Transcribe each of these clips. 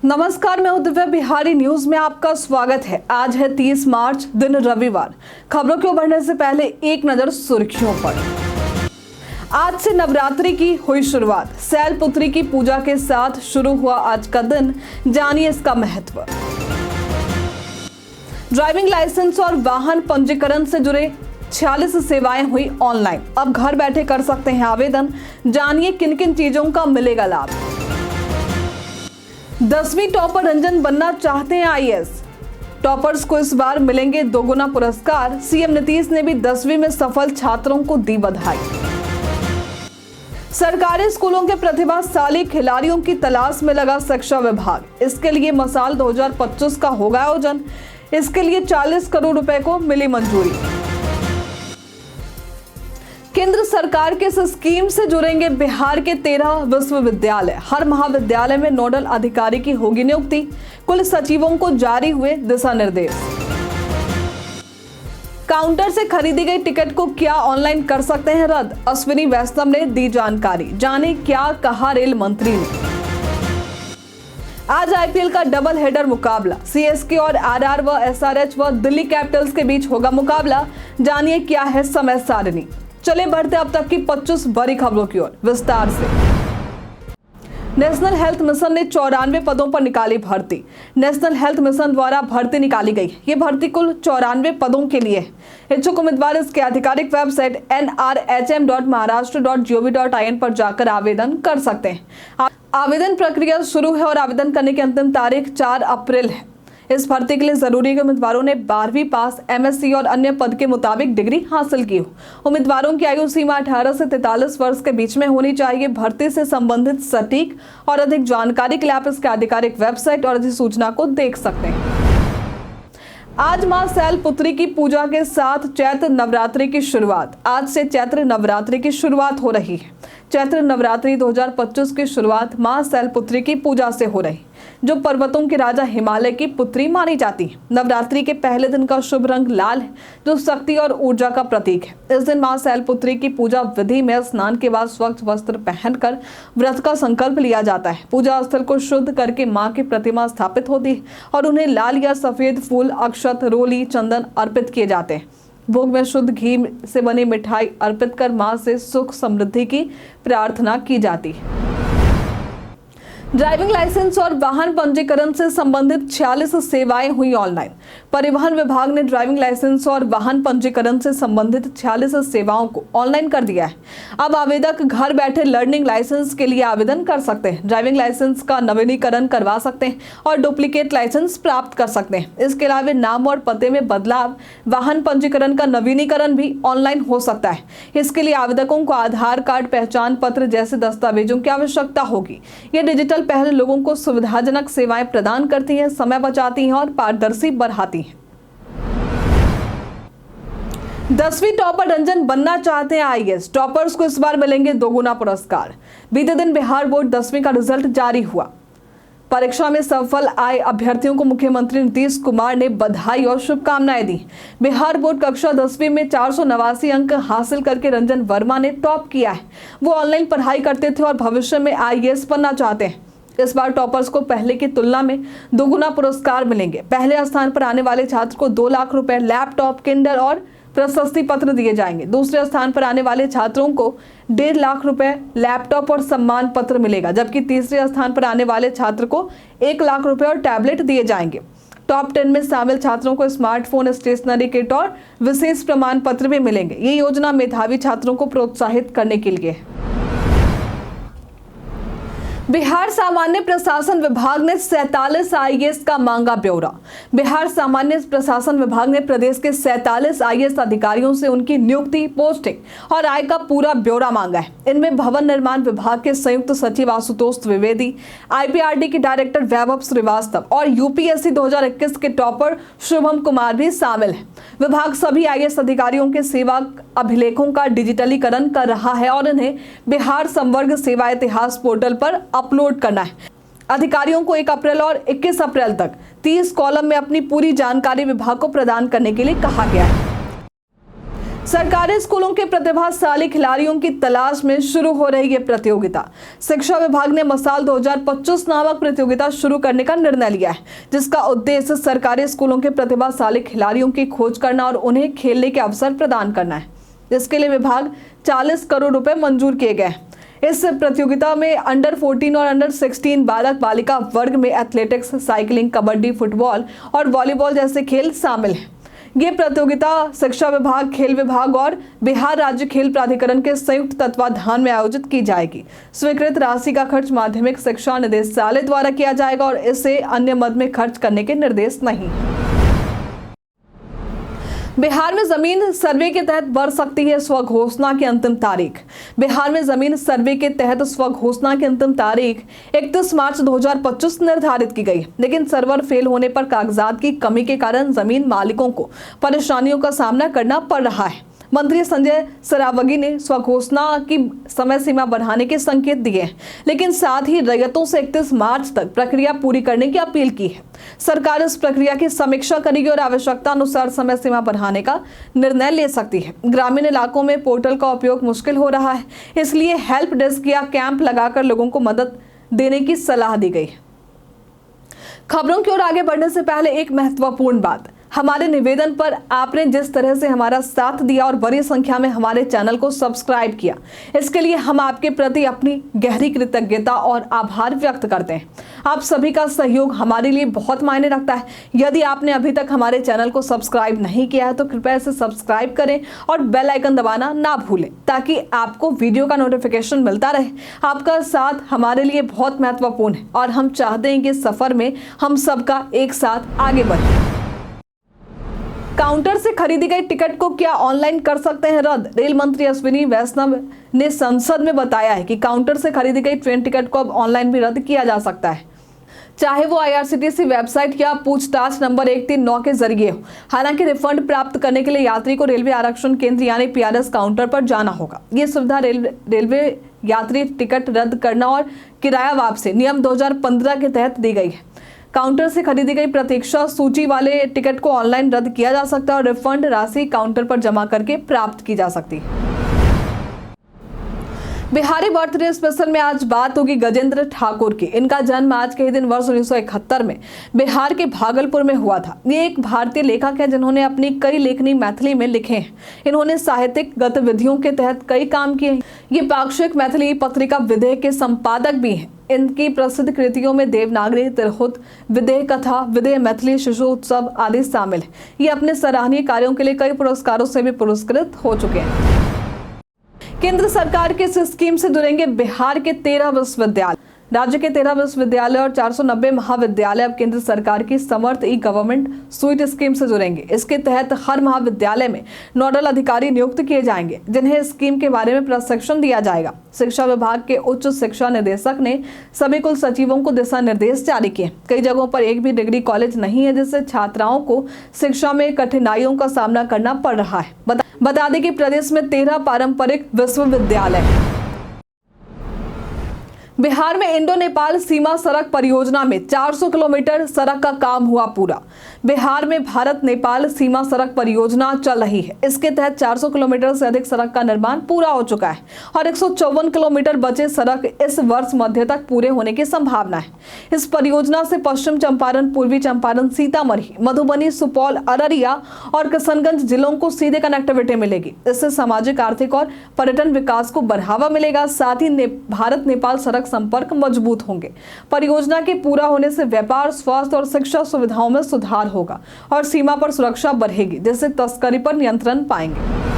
नमस्कार, मैं हूं दिव्या। बिहारी न्यूज में आपका स्वागत है। आज है 30 मार्च, दिन रविवार। खबरों को बढ़ने से पहले एक नजर सुर्खियों पर। आज से नवरात्रि की हुई शुरुआत। शैलपुत्री की पूजा के साथ शुरू हुआ आज का दिन, जानिए इसका महत्व। ड्राइविंग लाइसेंस और वाहन पंजीकरण से जुड़े 46 सेवाएं हुई ऑनलाइन। अब घर बैठे कर सकते हैं आवेदन, जानिए किन किन चीजों का मिलेगा लाभ। 10वीं टॉपर रंजन बनना चाहते हैं आईएएस। टॉपर्स को इस बार मिलेंगे दोगुना पुरस्कार। सीएम नीतीश ने भी 10वीं में सफल छात्रों को दी बधाई। सरकारी स्कूलों के प्रतिभाशाली खिलाड़ियों की तलाश में लगा शिक्षा विभाग। इसके लिए मसाल 2025 का होगा आयोजन। इसके लिए 40 करोड़ रुपए को मिली मंजूरी। केंद्र सरकार के इस स्कीम से जुड़ेंगे बिहार के 13 विश्वविद्यालय। हर महाविद्यालय में नोडल अधिकारी की होगी नियुक्ति। कुल सचिवों को जारी हुए दिशा निर्देश। काउंटर से खरीदी गई टिकट को क्या ऑनलाइन कर सकते हैं रद्द? अश्विनी वैष्णव ने दी जानकारी, जाने क्या कहा रेल मंत्री ने। आज आईपीएल का डबल हेडर मुकाबला। सीएसके और आरआर व एसआरएच व दिल्ली कैपिटल्स के बीच होगा मुकाबला, जानिए क्या है समय सारणी। चले बढ़ते अब तक की 25 बड़ी खबरों की ओर विस्तार से। नेशनल हेल्थ मिशन ने 94 पदों पर निकाली भर्ती। नेशनल हेल्थ मिशन द्वारा भर्ती निकाली गई। ये भर्ती कुल 94 पदों के लिए है। इच्छुक उम्मीदवार इसके आधिकारिक वेबसाइट nrhm.maharashtra.gov.in पर जाकर आवेदन कर सकते हैं। आवेदन प्रक्रिया शुरू है और आवेदन करने की अंतिम तारीख 4 अप्रैल है। इस भर्ती के लिए जरूरी है कि उम्मीदवारों ने 12वीं पास, एमएससी और अन्य पद के मुताबिक डिग्री हासिल की हो। उम्मीदवारों की आयु सीमा 18 से 43 वर्ष के बीच में होनी चाहिए। भर्ती से संबंधित सटीक और अधिक जानकारी के लिए आप इसके आधिकारिक वेबसाइट और अधिसूचना को देख सकते हैं। आज मां शैलपुत्री की पूजा के साथ चैत्र नवरात्रि की शुरुआत। आज से चैत्र नवरात्रि की शुरुआत हो रही है। चैत्र नवरात्रि 2025 की शुरुआत मां शैलपुत्री की पूजा से हो रही, जो पर्वतों के राजा हिमालय की पुत्री मानी जाती है। नवरात्रि के पहले दिन का शुभ रंग लाल है, जो शक्ति और ऊर्जा का प्रतीक है। इस दिन मां शैलपुत्री की पूजा विधि में स्नान के बाद स्वच्छ वस्त्र पहनकर व्रत का संकल्प लिया जाता है। पूजा स्थल को शुद्ध करके मां की प्रतिमा स्थापित होती है और उन्हें लाल या सफेद फूल, अक्षत, रोली, चंदन अर्पित किए जाते हैं। भोग में शुद्ध घी से बनी मिठाई अर्पित कर मां से सुख समृद्धि की प्रार्थना की जाती है। ड्राइविंग लाइसेंस और वाहन पंजीकरण से संबंधित 46 सेवाएं हुई ऑनलाइन। परिवहन विभाग ने ड्राइविंग लाइसेंस और वाहन पंजीकरण से संबंधित 46 सेवाओं को ऑनलाइन कर दिया है। अब आवेदक घर बैठे लर्निंग लाइसेंस के लिए आवेदन कर सकते हैं, ड्राइविंग लाइसेंस का नवीनीकरण करवा सकते हैं और डुप्लीकेट लाइसेंस प्राप्त कर सकते हैं। इसके अलावा नाम और पते में बदलाव, वाहन पंजीकरण का नवीनीकरण भी ऑनलाइन हो सकता है। इसके लिए आवेदकों को आधार कार्ड, पहचान पत्र जैसे दस्तावेजों की आवश्यकता होगी। ये डिजिटल पहल लोगों को सुविधाजनक सेवाएं प्रदान करती हैं, समय बचाती हैं और पारदर्शी बढ़ाती हैं। 10वीं टॉपर रंजन बनना चाहते हैं आईएएस। टॉपर्स को इस बार मिलेंगे दोगुना पुरस्कार। बीते दिन बिहार बोर्ड 10वीं का रिजल्ट जारी हुआ। परीक्षा में सफल आए अभ्यर्थियों को मुख्यमंत्री नीतीश कुमार ने बधाई और शुभकामनाएं दी। बिहार बोर्ड कक्षा 10वीं में 489 अंक हासिल करके रंजन वर्मा ने टॉप किया है। वो ऑनलाइन पढ़ाई करते थे और भविष्य में आईएएस बनना चाहते हैं। इस बार टॉपर्स को पहले की तुलना में दोगुना पुरस्कार मिलेंगे। पहले स्थान पर आने वाले छात्र को 2 लाख रुपए, लैपटॉप, किंडल और प्रशस्ति पत्र दिए जाएंगे। दूसरे स्थान पर आने वाले छात्रों को 1.5 लाख रुपए, लैपटॉप और सम्मान पत्र मिलेगा, जबकि तीसरे स्थान पर आने वाले छात्र को 1 लाख रुपए और टैबलेट दिए जाएंगे। टॉप 10 में शामिल छात्रों को स्मार्टफोन, स्टेशनरी किट और विशेष प्रमाण पत्र भी मिलेंगे। ये योजना मेधावी छात्रों को प्रोत्साहित करने के लिए है। बिहार सामान्य प्रशासन विभाग ने 47 आईएएस का मांगा ब्यौरा। बिहार सामान्य प्रशासन विभाग ने प्रदेश के 47 आईएएस अधिकारियों से उनकी नियुक्ति, पोस्टिंग और आय का पूरा ब्यौरा मांगा है। इनमें भवन निर्माण विभाग के संयुक्त सचिव आशुतोष द्विवेदी, आईपीआरडी के डायरेक्टर वैभव श्रीवास्तव और यूपीएससी 2021 के टॉपर शुभम कुमार भी शामिल हैं। विभाग सभी आईएएस अधिकारियों के सेवा अभिलेखों का डिजिटलीकरण कर रहा है और इन्हें बिहार संवर्ग सेवा इतिहास पोर्टल पर अपलोड करना है। अधिकारियों को 1 अप्रैल और 21 अप्रैल तक 30 कॉलम में अपनी पूरी जानकारी विभाग को प्रदान करने के लिए कहा गया है। सरकारी स्कूलों के प्रतिभाशाली खिलाड़ियों की तलाश में शुरू हो रही है प्रतियोगिता। शिक्षा विभाग ने मसाल 2025 नामक प्रतियोगिता शुरू करने का निर्णय लिया है, जिसका उद्देश्य सरकारी स्कूलों के प्रतिभाशाली खिलाड़ियों की खोज करना और उन्हें खेलने के अवसर प्रदान करना है। इसके लिए विभाग 40 करोड़ रुपए मंजूर किए गए। इस प्रतियोगिता में अंडर 14 और अंडर 16 बालक बालिका वर्ग में एथलेटिक्स, साइकिलिंग, कबड्डी, फुटबॉल और वॉलीबॉल जैसे खेल शामिल हैं। ये प्रतियोगिता शिक्षा विभाग, खेल विभाग और बिहार राज्य खेल प्राधिकरण के संयुक्त तत्वाधान में आयोजित की जाएगी। स्वीकृत राशि का खर्च माध्यमिक शिक्षा निदेशालय द्वारा किया जाएगा और इसे अन्य मद में खर्च करने के निर्देश नहीं। बिहार में जमीन सर्वे के तहत बढ़ सकती है स्वघोषणा की अंतिम तारीख। बिहार में जमीन सर्वे के तहत स्वघोषणा की अंतिम तारीख 31 मार्च 2025 निर्धारित की गई, लेकिन सर्वर फेल होने पर कागजात की कमी के कारण जमीन मालिकों को परेशानियों का सामना करना पड़ रहा है। मंत्री संजय सरावगी ने स्वघोषणा की समय सीमा बढ़ाने के संकेत दिए हैं, लेकिन साथ ही रैयतों से 31 मार्च तक प्रक्रिया पूरी करने की अपील की है। सरकार इस प्रक्रिया की समीक्षा करेगी और आवश्यकता अनुसार समय सीमा बढ़ाने का निर्णय ले सकती है। ग्रामीण इलाकों में पोर्टल का उपयोग मुश्किल हो रहा है, इसलिए हेल्प डेस्क या कैंप लगाकर लोगों को मदद देने की सलाह दी गई है। खबरों की ओर आगे बढ़ने से पहले एक महत्वपूर्ण बात, हमारे निवेदन पर आपने जिस तरह से हमारा साथ दिया और बड़ी संख्या में हमारे चैनल को सब्सक्राइब किया, इसके लिए हम आपके प्रति अपनी गहरी कृतज्ञता और आभार व्यक्त करते हैं। आप सभी का सहयोग हमारे लिए बहुत मायने रखता है। यदि आपने अभी तक हमारे चैनल को सब्सक्राइब नहीं किया है तो कृपया इसे सब्सक्राइब करें और बेल आइकन दबाना ना भूलें, ताकि आपको वीडियो का नोटिफिकेशन मिलता रहे। आपका साथ हमारे लिए बहुत महत्वपूर्ण है और हम चाहते हैं कि इस सफर में हम सबका एक साथ आगे बढ़े। काउंटर से खरीदी गई टिकट को क्या ऑनलाइन कर सकते हैं रद्द? रेल मंत्री अश्विनी वैष्णव ने संसद में बताया है कि काउंटर से खरीदी गई ट्रेन टिकट को अब ऑनलाइन भी रद्द किया जा सकता है, चाहे वो IRCTC वेबसाइट या पूछताछ नंबर 139 के जरिए हो। हालांकि रिफंड प्राप्त करने के लिए यात्री को रेलवे आरक्षण केंद्र यानी PRS काउंटर पर जाना होगा। ये सुविधा रेलवे यात्री टिकट रद्द करना और किराया वापसी नियम 2015 के तहत दी गई है। काउंटर से खरीदी गई प्रतीक्षा सूची वाले टिकट को ऑनलाइन रद्द किया जा सकता है और रिफंड राशि काउंटर पर जमा करके प्राप्त की जा सकती है। बिहारी बर्थडे स्पेशल में आज बात होगी गजेंद्र ठाकुर की। इनका जन्म आज के ही दिन वर्ष 1971 में बिहार के भागलपुर में हुआ था। ये एक भारतीय लेखक है जिन्होंने अपनी कई लेखनी मैथिली में लिखे हैं। इन्होंने साहित्यिक गतिविधियों के तहत कई काम किए हैं। ये पाक्षिक मैथिली पत्रिका विदेह के संपादक भी हैं। इनकी प्रसिद्ध कृतियों में देवनागरी, तिरहुत, विदेह कथा, विदेह मैथिली, शिशु उत्सव आदि शामिल है। ये अपने सराहनीय कार्यों के लिए कई पुरस्कारों से भी पुरस्कृत हो चुके हैं। केंद्र सरकार के इस स्कीम से जुड़ेंगे बिहार के 13 विश्वविद्यालय। राज्य के 13 विश्वविद्यालय और 490 महाविद्यालय अब केंद्र सरकार की समर्थ ई-गवर्नमेंट स्वीट स्कीम से जुड़ेंगे। इसके तहत हर महाविद्यालय में नोडल अधिकारी नियुक्त किए जाएंगे, जिन्हें स्कीम के बारे में प्रशिक्षण दिया जाएगा। शिक्षा विभाग के उच्च शिक्षा निदेशक ने सभी कुल सचिवों को दिशा निर्देश जारी किए। कई जगहों पर एक भी डिग्री कॉलेज नहीं है, जिससे छात्राओं को शिक्षा में कठिनाइयों का सामना करना पड़ रहा है। बता दें कि प्रदेश में 13 पारंपरिक विश्वविद्यालय हैं। बिहार में इंडो नेपाल सीमा सड़क परियोजना में 400 किलोमीटर सड़क का काम हुआ पूरा। बिहार में भारत नेपाल सीमा सड़क परियोजना चल रही है। इसके तहत 400 किलोमीटर से अधिक सड़क का निर्माण पूरा हो चुका है और 154 किलोमीटर बचे सड़क इस वर्ष मध्य तक पूरे होने की संभावना है। इस परियोजना से पश्चिम चंपारण, पूर्वी चंपारण, सीतामढ़ी, मधुबनी, सुपौल, अररिया और किशनगंज जिलों को सीधे कनेक्टिविटी मिलेगी। इससे सामाजिक, आर्थिक और पर्यटन विकास को बढ़ावा मिलेगा। साथ ही भारत नेपाल सड़क संपर्क मजबूत होंगे। परियोजना के पूरा होने से व्यापार, स्वास्थ्य और शिक्षा सुविधाओं में सुधार होगा और सीमा पर सुरक्षा बढ़ेगी, जिससे तस्करी पर नियंत्रण पाएंगे।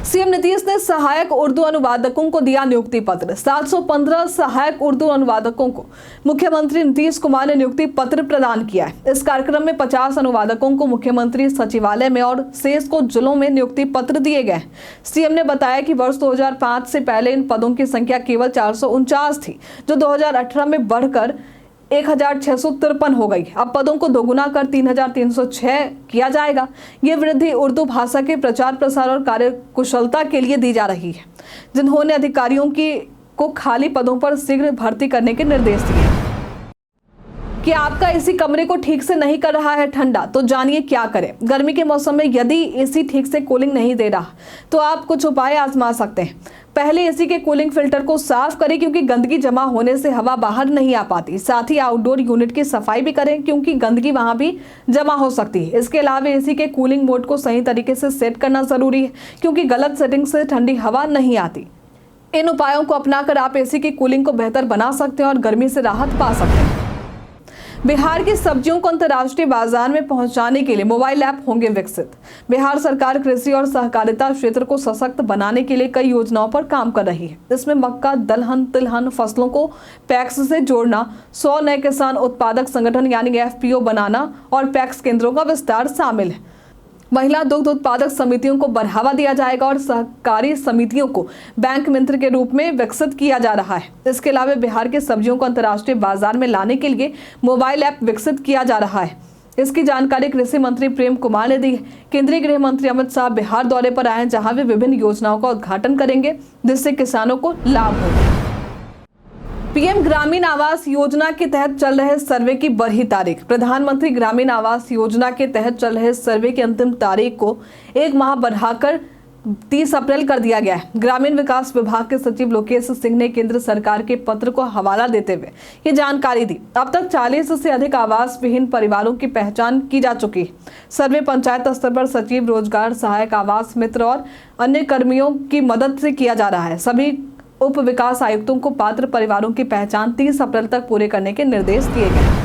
सीएम नीतीश ने सहायक उर्दू अनुवादकों को दिया नियुक्ति पत्र। 715 सहायक उर्दू अनुवादकों को मुख्यमंत्री नीतीश कुमार ने नियुक्ति पत्र प्रदान किया है। इस कार्यक्रम में 50 अनुवादकों को मुख्यमंत्री सचिवालय में और शेष को जिलों में नियुक्ति पत्र दिए गए। सीएम ने बताया कि वर्ष 2005 से पहले इन पदों की संख्या केवल 449 थी, जो 2018 में बढ़कर 1653 हो गई। अब पदों को दोगुना कर 3306 किया जाएगा। ये वृद्धि उर्दू भाषा के प्रचार प्रसार और कार्यकुशलता के लिए दी जा रही है, जिन्होंने अधिकारियों को खाली पदों पर शीघ्र भर्ती करने के निर्देश दिए। कि आपका एसी कमरे को ठीक से नहीं कर रहा है ठंडा, तो जानिए क्या करें। गर्मी के मौसम में यदि एसी ठीक से कूलिंग नहीं दे रहा तो आप कुछ उपाय आजमा सकते हैं। पहले एसी के कूलिंग फिल्टर को साफ करें क्योंकि गंदगी जमा होने से हवा बाहर नहीं आ पाती। साथ ही आउटडोर यूनिट की सफाई भी करें क्योंकि गंदगी वहां भी जमा हो सकती है। इसके अलावा एसी के कूलिंग मोड को सही तरीके से सेट करना जरूरी है क्योंकि गलत सेटिंग से ठंडी हवा नहीं आती। इन उपायों को अपनाकर आप एसी की कूलिंग को बेहतर बना सकते हैं और गर्मी से राहत पा सकते हैं। बिहार की सब्जियों को अंतर्राष्ट्रीय बाजार में पहुंचाने के लिए मोबाइल ऐप होंगे विकसित। बिहार सरकार कृषि और सहकारिता क्षेत्र को सशक्त बनाने के लिए कई योजनाओं पर काम कर रही है। इसमें मक्का, दलहन, तिलहन फसलों को पैक्स से जोड़ना, 100 नए किसान उत्पादक संगठन यानी FPO बनाना और पैक्स केंद्रों का विस्तार शामिल है। महिला दुग्ध उत्पादक समितियों को बढ़ावा दिया जाएगा और सहकारी समितियों को बैंक मित्र के रूप में विकसित किया जा रहा है। इसके अलावा बिहार के सब्जियों को अंतर्राष्ट्रीय बाजार में लाने के लिए मोबाइल ऐप विकसित किया जा रहा है। इसकी जानकारी कृषि मंत्री प्रेम कुमार ने दी। केंद्रीय गृह मंत्री अमित शाह बिहार दौरे पर आए, जहां वे विभिन्न योजनाओं का उद्घाटन करेंगे जिससे किसानों को लाभ होगा। पीएम ग्रामीण आवास योजना के तहत चल रहे सर्वे की बढ़ी तारीख। प्रधानमंत्री ग्रामीण आवास योजना के तहत चल रहे सर्वे की अंतिम तारीख को 1 माह बढ़ाकर 30 अप्रैल कर दिया गया है। ग्रामीण विकास विभाग के सचिव लोकेश सिंह ने केंद्र सरकार के पत्र को हवाला देते हुए ये जानकारी दी। अब तक 40 से अधिक आवास विहीन परिवारों की पहचान की जा चुकी है। सर्वे पंचायत स्तर पर सचिव, रोजगार सहायक, आवास मित्र और अन्य कर्मियों की मदद से किया जा रहा है। सभी उप विकास आयुक्तों को पात्र परिवारों की पहचान 30 अप्रैल तक पूरे करने के निर्देश दिए गए।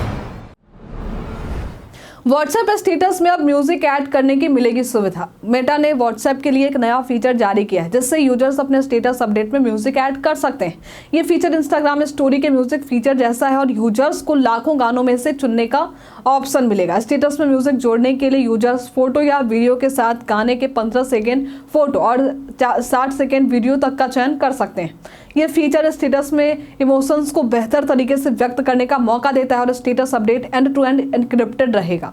व्हाट्सएप स्टेटस में अब म्यूजिक ऐड करने की मिलेगी सुविधा। मेटा ने व्हाट्सएप के लिए एक नया फीचर जारी किया है जिससे यूजर्स अपने स्टेटस अपडेट में म्यूजिक ऐड कर सकते हैं। ये फीचर इंस्टाग्राम स्टोरी के म्यूजिक फीचर जैसा है और यूजर्स को लाखों गानों में से चुनने का ऑप्शन मिलेगा। स्टेटस में म्यूजिक जोड़ने के लिए यूजर्स फोटो या वीडियो के साथ गाने के 15 सेकेंड फोटो और 60 सेकेंड वीडियो तक का चयन कर सकते हैं। ये फीचर स्टेटस में इमोशंस को बेहतर तरीके से व्यक्त करने का मौका देता है और status update end to end encrypted रहेगा।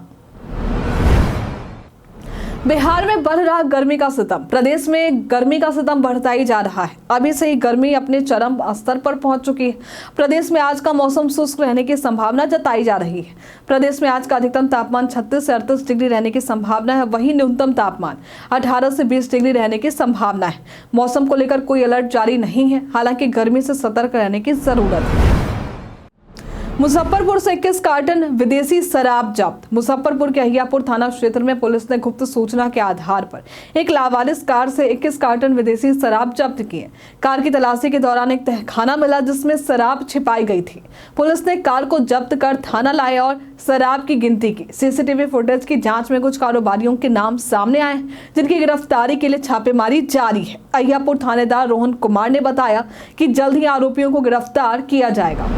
बिहार में बढ़ रहा गर्मी का सितम। प्रदेश में गर्मी का सितम बढ़ता ही जा रहा है। अभी से ही गर्मी अपने चरम स्तर पर पहुंच चुकी है। प्रदेश में आज का मौसम शुष्क रहने की संभावना जताई जा रही है। प्रदेश में आज का अधिकतम तापमान 36 से 38 डिग्री रहने की संभावना है। वहीं न्यूनतम तापमान 18 से 20 डिग्री रहने की संभावना है। मौसम को लेकर कोई अलर्ट जारी नहीं है, हालांकि गर्मी से सतर्क रहने की जरूरत है। मुजफ्फरपुर से 21 कार्टन विदेशी शराब जब्त। मुजफ्फरपुर के अहियापुर थाना क्षेत्र में पुलिस ने गुप्त सूचना के आधार पर एक लावारिस कार से 21 कार्टन विदेशी शराब जब्त किए। कार की तलाशी के दौरान एक तहखाना मिला जिसमें शराब छिपाई गई थी। पुलिस ने कार को जब्त कर थाना लाया और शराब की गिनती की। सीसीटीवी फुटेज की जांच में कुछ कारोबारियों के नाम सामने आए जिनकी गिरफ्तारी के लिए छापेमारी जारी है। अहियापुर थानेदार रोहन कुमार ने बताया कि जल्द ही आरोपियों को गिरफ्तार किया जाएगा।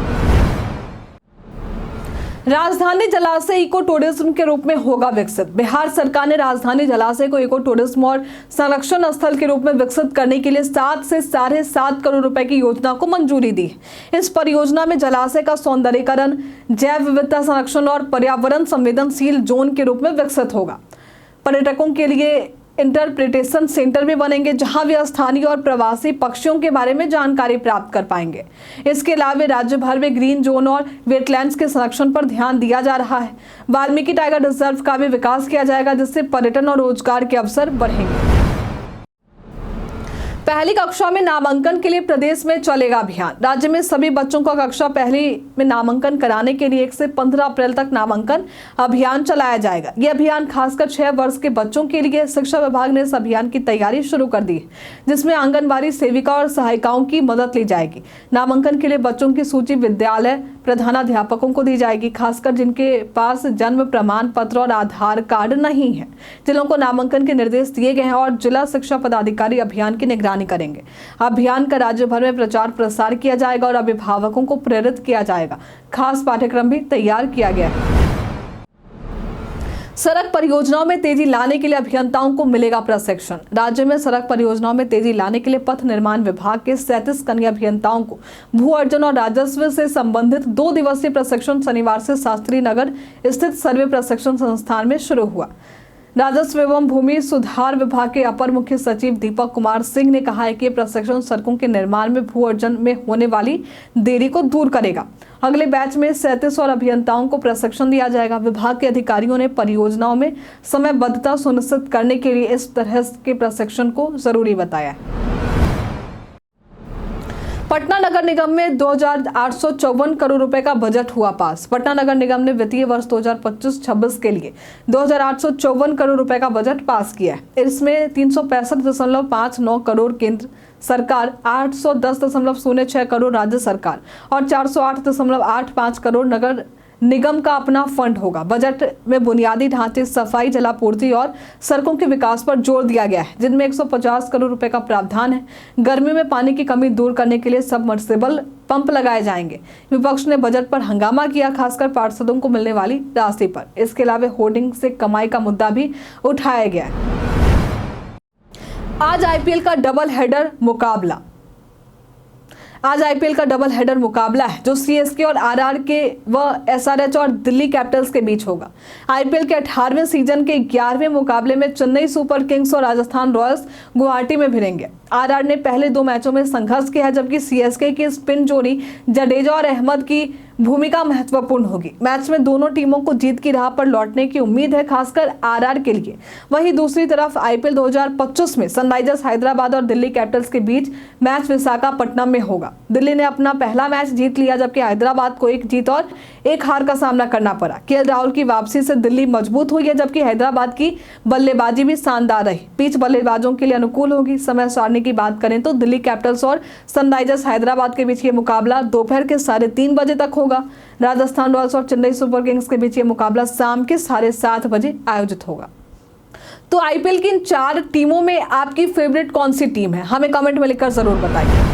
राजधानी जलाशय इको टूरिज्म के रूप में होगा विकसित। बिहार सरकार ने राजधानी जलाशय को इको टूरिज्म और संरक्षण स्थल के रूप में विकसित करने के लिए 7 से 7.5 करोड़ रुपए की योजना को मंजूरी दी। इस परियोजना में जलाशय का सौंदर्यीकरण, जैव विविधता संरक्षण और पर्यावरण संवेदनशील जोन के रूप में विकसित होगा। पर्यटकों के लिए इंटरप्रिटेशन सेंटर भी बनेंगे जहां वे स्थानीय और प्रवासी पक्षियों के बारे में जानकारी प्राप्त कर पाएंगे। इसके अलावा राज्य भर में ग्रीन जोन और वेटलैंड्स के संरक्षण पर ध्यान दिया जा रहा है। वाल्मीकि टाइगर रिजर्व का भी विकास किया जाएगा जिससे पर्यटन और रोजगार के अवसर बढ़ेंगे। पहली कक्षा में नामांकन के लिए प्रदेश में चलेगा अभियान। राज्य में सभी बच्चों का कक्षा पहली में नामांकन कराने के लिए 1 से 15 अप्रैल तक नामांकन अभियान चलाया जाएगा। यह अभियान खासकर 6 वर्ष के बच्चों के लिए। शिक्षा विभाग ने इस अभियान की तैयारी शुरू कर दी है जिसमें आंगनबाड़ी सेविका और सहायिकाओं की मदद ली जाएगी। नामांकन के लिए बच्चों की सूची विद्यालय प्रधानाध्यापकों को दी जाएगी, खासकर जिनके पास जन्म प्रमाण पत्र और आधार कार्ड नहीं है। जिलों को नामांकन के निर्देश दिए गए हैं और जिला शिक्षा पदाधिकारी अभियान की निगरानी करेंगे। अभियान का राज्य भर में प्रचार प्रसार किया जाएगा और अभिभावकों को प्रेरित किया जाएगा। खास पाठ्यक्रम भी तैयार किया गया है। सड़क परियोजनाओं में तेजी लाने के लिए अभियंताओं को मिलेगा प्रशिक्षण। राज्य में सड़क परियोजनाओं में तेजी लाने के लिए पथ निर्माण विभाग के 37 कनीय अभियंताओं को भू अर्जन और राजस्व से संबंधित 2 दिवसीय प्रशिक्षण शनिवार से शास्त्री नगर स्थित सर्वे प्रशिक्षण संस्थान में शुरू हुआ। राजस्व एवं भूमि सुधार विभाग के अपर मुख्य सचिव दीपक कुमार सिंह ने कहा है कि प्रशिक्षण सड़कों के निर्माण में भू अर्जन में होने वाली देरी को दूर करेगा। अगले बैच में 37 और अभियंताओं को प्रशिक्षण दिया जाएगा। विभाग के अधिकारियों ने परियोजनाओं में समयबद्धता सुनिश्चित करने के लिए इस तरह के प्रशिक्षण को जरूरी बताया। पटना नगर निगम में 2854 करोड़ रुपए का बजट हुआ पास। पटना नगर निगम ने वित्तीय वर्ष 2025-26 के लिए 2854 करोड़ रुपए का बजट पास किया है। इसमें 365.59 करोड़ केंद्र सरकार, 810.06 करोड़ राज्य सरकार और 408.85 करोड़ नगर निगम का अपना फंड होगा। बजट में बुनियादी ढांचे, सफाई, जलापूर्ति और सड़कों के विकास पर जोर दिया गया है, जिनमें 150 करोड़ रुपए का प्रावधान है। गर्मी में पानी की कमी दूर करने के लिए सबमर्सिबल पंप लगाए जाएंगे। विपक्ष ने बजट पर हंगामा किया, खासकर पार्षदों को मिलने वाली राशि पर। इसके अलावा होर्डिंग से कमाई का मुद्दा भी उठाया गया है। आज आईपीएल का डबल हेडर मुकाबला है जो सीएसके और आरआर के व एसआरएच और दिल्ली कैपिटल्स के बीच होगा। आईपीएल के 18वें सीजन के 11वें मुकाबले में चेन्नई सुपर किंग्स और राजस्थान रॉयल्स गुवाहाटी में भिड़ेंगे। आरआर ने पहले 2 मैचों में संघर्ष किया है, जबकि सीएसके की स्पिन जोड़ी जडेजा और अहमद की भूमिका महत्वपूर्ण होगी। मैच में दोनों टीमों को जीत की राह पर लौटने की उम्मीद है, खासकर आरआर के लिए। वहीं दूसरी तरफ आईपीएल 2025 में सनराइजर्स हैदराबाद और दिल्ली कैपिटल्स के बीच मैच विशाखापट्टनम में होगा। दिल्ली ने अपना पहला मैच जीत लिया, जबकि हैदराबाद को 1 जीत और 1 हार का सामना करना पड़ा। केएल राहुल की वापसी से दिल्ली मजबूत हुई है, जबकि हैदराबाद की बल्लेबाजी भी शानदार रही। पिच बल्लेबाजों के लिए अनुकूल होगी। समय सारणी की बात करें तो दिल्ली कैपिटल्स और सनराइजर्स हैदराबाद के बीच ये मुकाबला दोपहर के 3:30 बजे तक होगा। राजस्थान रॉयल्स और चेन्नई सुपर किंग्स के बीच ये मुकाबला शाम के 7:30 बजे आयोजित होगा। तो आईपीएल की इन 4 टीमों में आपकी फेवरेट कौन सी टीम है, हमें कमेंट में लिखकर जरूर बताइए।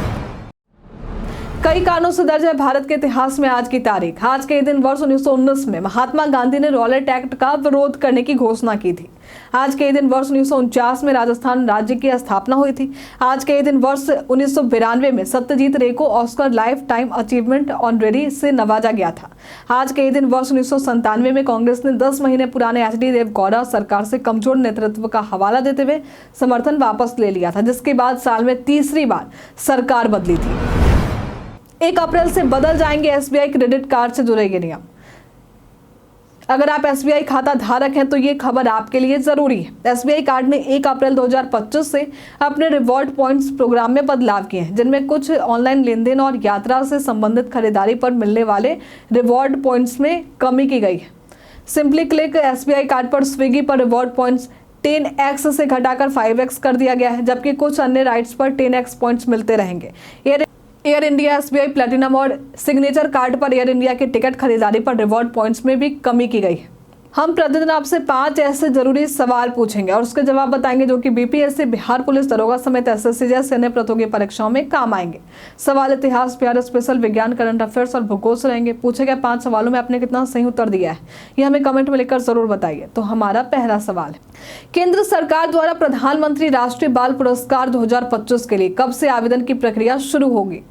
कई कारणों से दर्ज है भारत के इतिहास में आज की तारीख। आज के दिन वर्ष 1919 में महात्मा गांधी ने रॉलेट एक्ट का विरोध करने की घोषणा की थी। आज के दिन वर्ष 1949 में राजस्थान राज्य की स्थापना हुई थी। आज के दिन वर्ष 1992 में सत्यजीत रे को Oscar life time achievement honorary से नवाजा गया था। आज के दिन वर्ष 1997 में कांग्रेस ने 10 महीने पुराने एचडी देवगौड़ा सरकार से कमजोर नेतृत्व का हवाला देते हुए समर्थन वापस ले लिया था, जिसके बाद साल में तीसरी बार सरकार बदली थी। 1 अप्रैल से बदल जाएंगे एसबीआई क्रेडिट कार्ड से जुड़े नियम। अगर आप एसबीआई खाता धारक हैं तो ये खबर आपके लिए जरूरी है। एसबीआई कार्ड ने 1 अप्रैल 2025 से अपने रिवॉर्ड पॉइंट्स प्रोग्राम में बदलाव किए हैं, जिनमें कुछ ऑनलाइन लेन देन और यात्रा से संबंधित खरीदारी पर मिलने वाले रिवॉर्ड पॉइंट्स में कमी की गई है। सिंपली क्लिक एसबीआई कार्ड पर स्विगी पर रिवॉर्ड पॉइंट्स 10x से घटाकर 5x कर दिया गया है, जबकि कुछ अन्य राइट्स पर 10x पॉइंट्स मिलते रहेंगे। एयर इंडिया, एसबीआई प्लैटिनम और सिग्नेचर कार्ड पर एयर इंडिया के टिकट खरीदारी पर रिवॉर्ड पॉइंट्स में भी कमी की गई है। हम प्रतिदिन आपसे 5 ऐसे जरूरी सवाल पूछेंगे और उसके जवाब बताएंगे जो कि बीपीएससी, बिहार पुलिस दरोगा समेत एसएससी जैसे अन्य प्रतियोगी परीक्षाओं में काम आएंगे। सवाल इतिहास, बिहार स्पेशल, विज्ञान, करंट अफेयर्स और भूगोल से रहेंगे। पूछे गए 5 सवालों में आपने कितना सही उत्तर दिया है, ये हमें कमेंट में लिखकर जरूर बताइए। तो हमारा पहला सवाल है, केंद्र सरकार द्वारा प्रधानमंत्री राष्ट्रीय बाल पुरस्कार 2025 के लिए कब से आवेदन की प्रक्रिया शुरू होगी?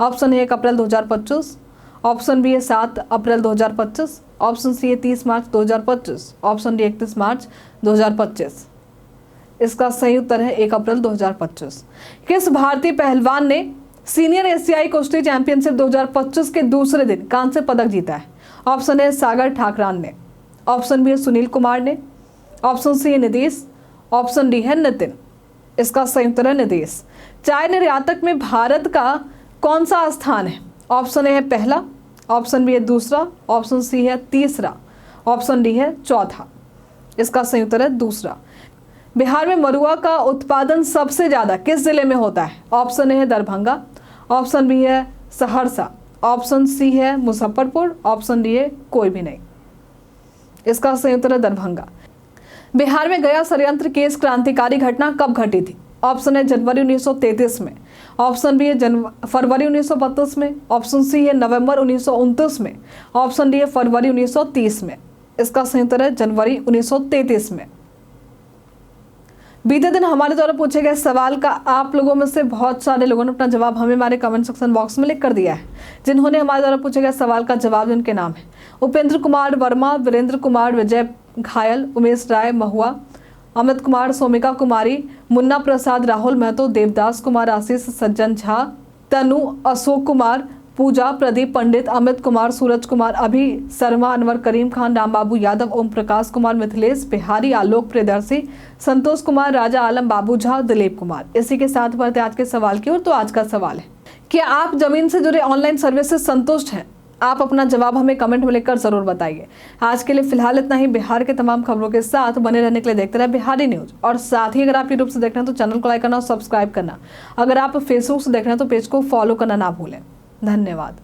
Option A 1 April 2025, option B है 7 अप्रैल 2025, ऑप्शन सी है 30 मार्च 2025, ऑप्शन डी 31 मार्च 2025। इसका सही उत्तर है 1 अप्रैल 2025। किस भारतीय पहलवान ने सीनियर एशियाई कुश्ती चैंपियनशिप 2025 के दूसरे दिन कांस्य पदक जीता है? ऑप्शन है सागर ठाकरान ने, ऑप्शन बी है सुनील कुमार ने, ऑप्शन सी है नीतीश, ऑप्शन डी है नितिन। इसका सही उत्तर है नीतीश। चाय निर्यातक में भारत का कौन सा स्थान है? ऑप्शन ए है पहला, ऑप्शन बी है दूसरा, ऑप्शन सी है तीसरा, ऑप्शन डी है चौथा। इसका सही उत्तर है दूसरा। बिहार में मरुआ का उत्पादन सबसे ज्यादा किस जिले में होता है? ऑप्शन ए है दरभंगा, ऑप्शन बी है सहरसा, ऑप्शन सी है मुजफ्फरपुर, ऑप्शन डी है कोई भी नहीं। इसका सही उत्तर है दरभंगा। बिहार में गया षड्यंत्र केस क्रांतिकारी घटना कब घटी थी? ऑप्शन है जनवरी 1933 में, ऑप्शन बी है फरवरी 1932 में, ऑप्शन सी है नवंबर 1929 में, ऑप्शन डी है फरवरी 1930 में। इसका सही उत्तर है जनवरी 1933 में। बीते दिन हमारे द्वारा पूछे गए सवाल का आप लोगों में से बहुत सारे लोगों ने अपना जवाब हमें हमारे कमेंट सेक्शन बॉक्स में लिख कर दिया है। जिन्होंने हमारे द्वारा पूछे गए सवाल का जवाब, जिनके नाम है उपेंद्र कुमार वर्मा, वीरेंद्र कुमार, विजय घायल, उमेश राय महुआ, अमित कुमार, सोमिका कुमारी, मुन्ना प्रसाद, राहुल महतो, देवदास कुमार, आशीष, सज्जन झा, तनु, अशोक कुमार, पूजा, प्रदीप पंडित, अमित कुमार, सूरज कुमार, अभी शर्मा, अनवर करीम खान, रामबाबू यादव, ओम प्रकाश कुमार, मिथिलेश बिहारी, आलोक प्रियदर्शी, संतोष कुमार, राजा आलम, बाबू झा, दिलीप कुमार। इसी के साथ बढ़ते आज के सवाल की ओर। तो आज का सवाल है, क्या आप जमीन से जुड़े ऑनलाइन सर्विस से संतुष्ट हैं? आप अपना जवाब हमें कमेंट में लिखकर जरूर बताइए। आज के लिए फिलहाल इतना ही। बिहार के तमाम खबरों के साथ बने रहने के लिए देखते रहे बिहारी न्यूज। और साथ ही अगर आप यूट्यूब से देख रहे हैं तो चैनल को लाइक करना और सब्सक्राइब करना। अगर आप फेसबुक से देख रहे हैं तो पेज को फॉलो करना ना भूलें। धन्यवाद।